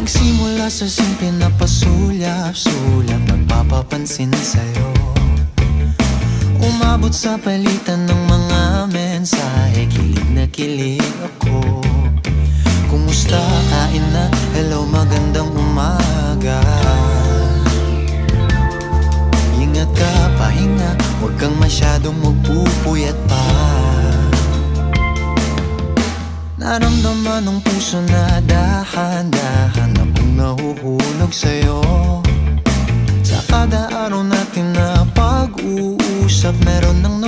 Nagsimula sa simple na pasulyap-sulyap, nagpapapansin sa'yo. Umabot sa palitan ng mga mensahe, kilig na kilig ako. Kumusta, kain na, hello, magandang umaga. Ingat ka, pahinga, huwag kang masyadong magpupuyat pa. Naramdaman ng puso na dahan-dahan akong nahuhulog sa'yo. Sa kada araw natin na pag-uusap, meron ng